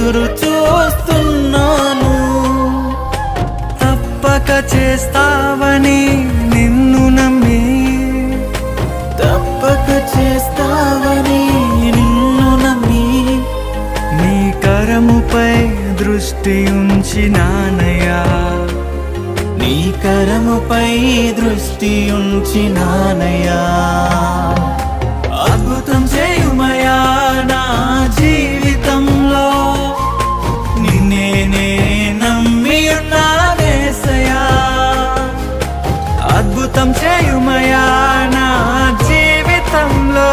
ఎదురు చూస్తున్నాను. తప్పక చేస్తావని నిన్ను నమ్మి, తప్పక చేస్తావని నిన్ను నమ్మి, నీ కరముపై దృష్టి ఉంచినానయ్యా, నీ కరముపై దృష్టి ఉంచినానయ్యా. అద్భుతం చేయుమయా నా జీవితంలో, నిన్నే నే నమ్మి ఉన్నానేసయ్యా. అద్భుతం చేయుమయా నా జీవితంలో.